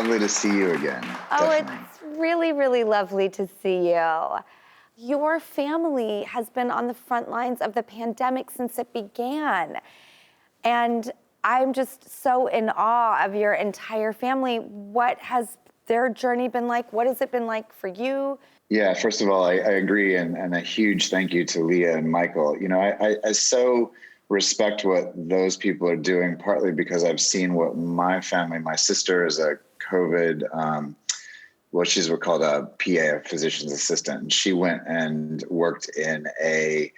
lovely to see you again. Oh, Definitely. it's really, really lovely to see you. Your family has been on the front lines of the pandemic since it began. And I'm just so in awe of your entire family. What has their journey been like? What has it been like for you? Yeah, first of all, I agree. And a huge thank you to Leah and Michael. You know, I so respect what those people are doing, partly because I've seen what my family, my sister is a COVID, she's called a PA, a physician's assistant. And she went and worked in a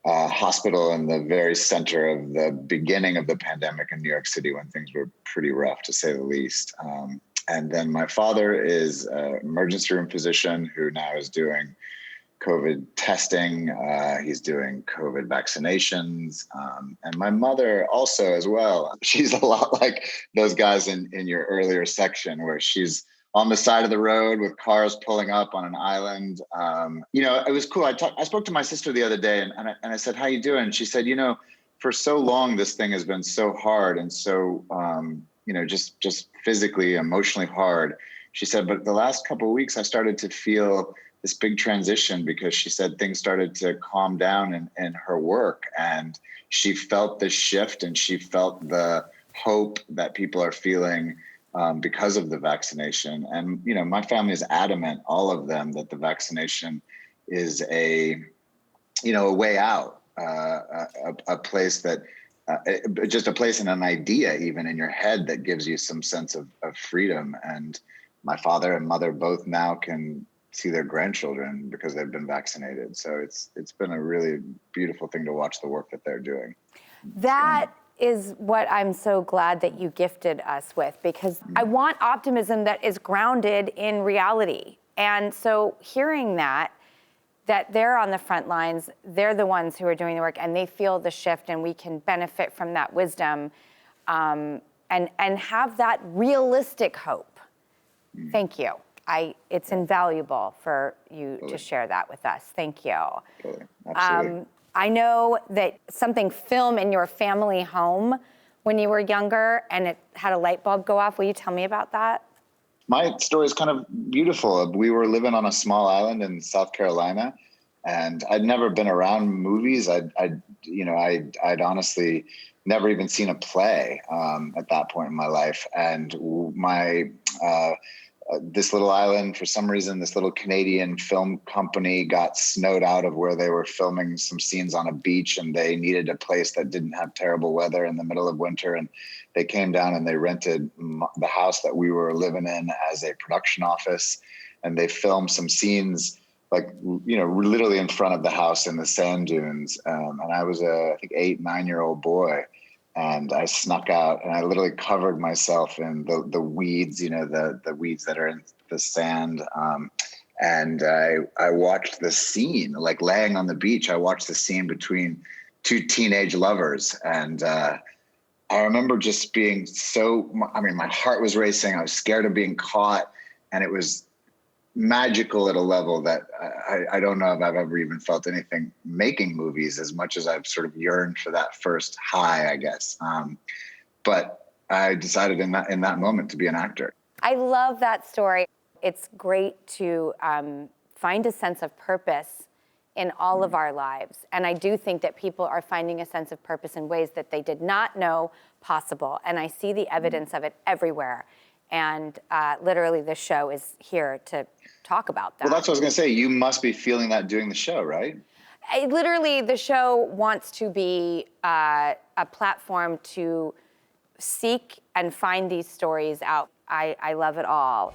hospital in the very center of the beginning of the pandemic in New York City when things were pretty rough, to say the least. And then my father is an emergency room physician who now is doing COVID testing. He's doing COVID vaccinations. And my mother also as well. She's a lot like those guys in your earlier section where she's on the side of the road with cars pulling up on an island. You know, it was cool. I spoke to my sister the other day and I said, how you doing? She said, you know, for so long, this thing has been so hard and so, you know, just physically, emotionally hard. She said, but the last couple of weeks, I started to feel this big transition because she said things started to calm down in her work. And she felt the shift and she felt the hope that people are feeling because of the vaccination. And, you know, my family is adamant, all of them, that the vaccination is a way out, a place that, just a place and an idea even in your head that gives you some sense of freedom. And my father and mother both now can see their grandchildren because they've been vaccinated. So it's been a really beautiful thing to watch the work that they're doing. That is what I'm so glad that you gifted us with, because I want optimism that is grounded in reality. And so hearing that they're on the front lines, they're the ones who are doing the work, and they feel the shift, and we can benefit from that wisdom, and have that realistic hope. Thank you. It's invaluable for you to share that with us. Thank you. Absolutely. I know that something film in your family home when you were younger and it had a light bulb go off. Will you tell me about that? My story is kind of beautiful. We were living on a small island in South Carolina, and I'd never been around movies. I'd honestly never even seen a play at that point in my life. And this little island, for some reason, this little Canadian film company got snowed out of where they were filming some scenes on a beach, and they needed a place that didn't have terrible weather in the middle of winter. And they came down and they rented the house that we were living in as a production office. And they filmed some scenes, like, you know, literally in front of the house in the sand dunes. And I was I think 8-9-year-old boy. And I snuck out and I literally covered myself in the weeds, you know, the weeds that are in the sand. And I watched the scene, like laying on the beach. I watched the scene between two teenage lovers. And I remember just being my heart was racing. I was scared of being caught. And it was magical at a level that I don't know if I've ever even felt anything making movies as much as I've sort of yearned for that first high, I guess. But I decided in that moment to be an actor. I love that story. It's great to find a sense of purpose in all of our lives. And I do think that people are finding a sense of purpose in ways that they did not know possible. And I see the evidence of it everywhere. And literally the show is here to talk about that. Well, that's what I was going to say. You must be feeling that doing the show, right? Literally, the show wants to be a platform to seek and find these stories out. I love it all.